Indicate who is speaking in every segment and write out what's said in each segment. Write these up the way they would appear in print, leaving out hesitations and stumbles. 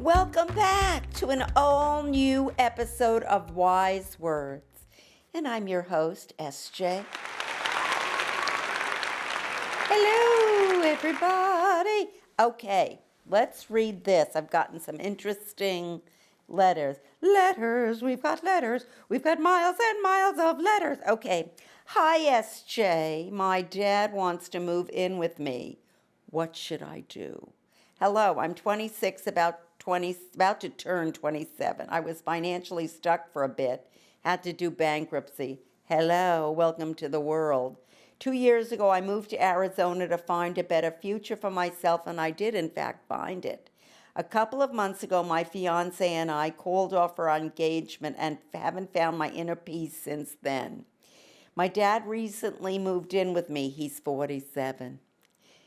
Speaker 1: Welcome back to an all-new episode of Wise Words. And I'm your host, SJ. Hello, everybody. Okay, let's read this. I've gotten some interesting letters. We've got letters. We've got miles and miles of letters. Okay. Hi, SJ. My dad wants to move in with me. What should I do? Hello, I'm 26, about to turn 27. I was financially stuck for a bit, had to do bankruptcy. Hello, welcome to the world. 2 years ago, I moved to Arizona to find a better future for myself, and I did, in fact, find it. A couple of months ago, my fiancé and I called off our engagement and haven't found my inner peace since then. My dad recently moved in with me. He's 47.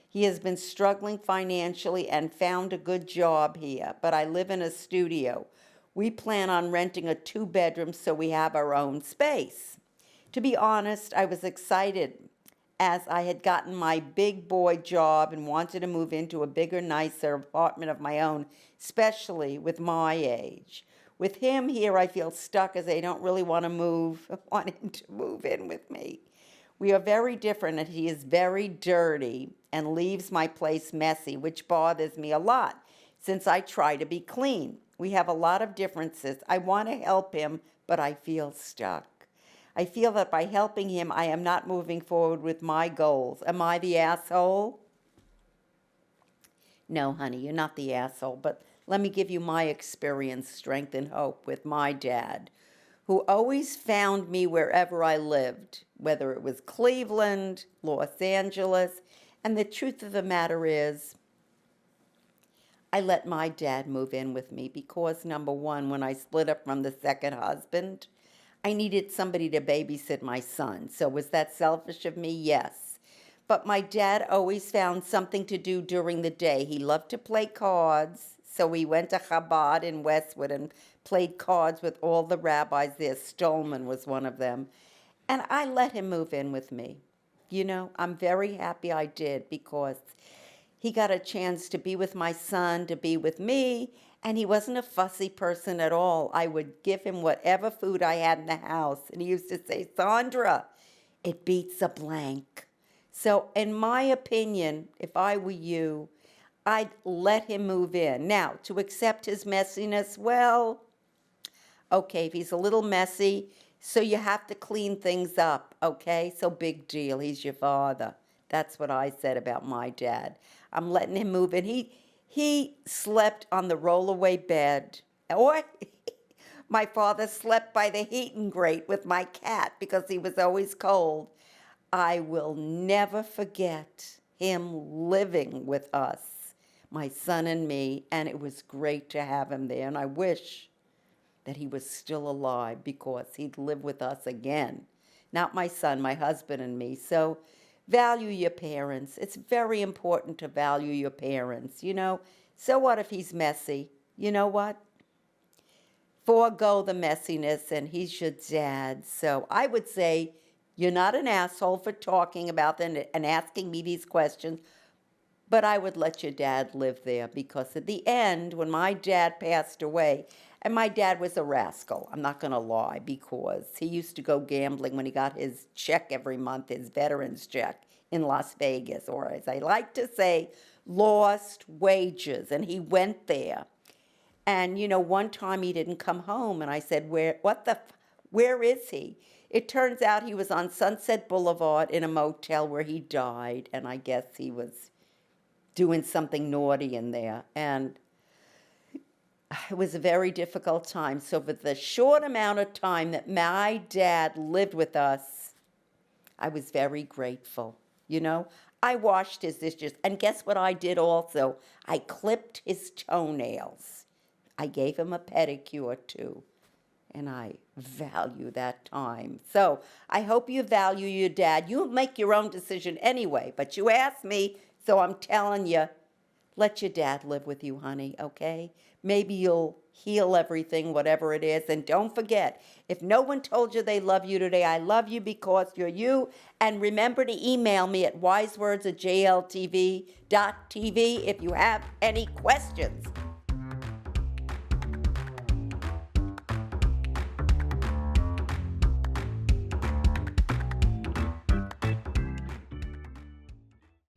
Speaker 1: He has been struggling financially and found a good job here, but I live in a studio. We plan on renting a 2-bedroom so we have our own space. To be honest, I was excited as I had gotten my big boy job and wanted to move into a bigger, nicer apartment of my own, especially with my age. With him here, I feel stuck as I don't really want him to move in with me. We are very different, and he is very dirty and leaves my place messy, which bothers me a lot since I try to be clean. We have a lot of differences. I want to help him, but I feel stuck. I feel that by helping him, I am not moving forward with my goals. Am I the asshole? No, honey, you're not the asshole, but let me give you my experience, strength, and hope with my dad, who always found me wherever I lived, whether it was Cleveland, Los Angeles, and the truth of the matter is, I let my dad move in with me because, number one, when I split up from the second husband, I needed somebody to babysit my son. So was that selfish of me? Yes. But my dad always found something to do during the day. He loved to play cards, so we went to Chabad in Westwood and played cards with all the rabbis there. Stolman was one of them. And I let him move in with me. You know, I'm very happy I did because he got a chance to be with my son, to be with me, and he wasn't a fussy person at all. I would give him whatever food I had in the house, and he used to say, Sandra, it beats a blank. So in my opinion, if I were you, I'd let him move in. Now, to accept his messiness, well, okay, if he's a little messy, so you have to clean things up, okay? So big deal, he's your father. That's what I said about my dad. I'm letting him move in. He slept on the rollaway bed. Or my father slept by the heating grate with my cat because he was always cold. I will never forget him living with us, my son and me, and it was great to have him there. And I wish that he was still alive because he'd live with us again. Not my son, my husband and me. So value your parents. It's very important to value your parents, you know. So what if he's messy? You know what? Forego the messiness, and he's your dad. So I would say you're not an asshole for talking about them and asking me these questions, but I would let your dad live there because at the end, when my dad passed away, and my dad was a rascal, I'm not going to lie, because he used to go gambling when he got his check every month, his veteran's check in Las Vegas, or as I like to say, lost wages, and he went there. And, you know, one time he didn't come home, and I said, where is he? It turns out he was on Sunset Boulevard in a motel where he died, and I guess he was doing something naughty in there, and it was a very difficult time. So for the short amount of time that my dad lived with us, I was very grateful. You know, I washed his dishes, and guess what I did also? I clipped his toenails. I gave him a pedicure too, and I value that time. So I hope you value your dad. You'll make your own decision anyway, but you asked me, so I'm telling you, let your dad live with you, honey, okay? Maybe you'll heal everything, whatever it is. And don't forget, if no one told you they love you today, I love you because you're you. And remember to email me at wisewords@jltv.tv if you have any questions.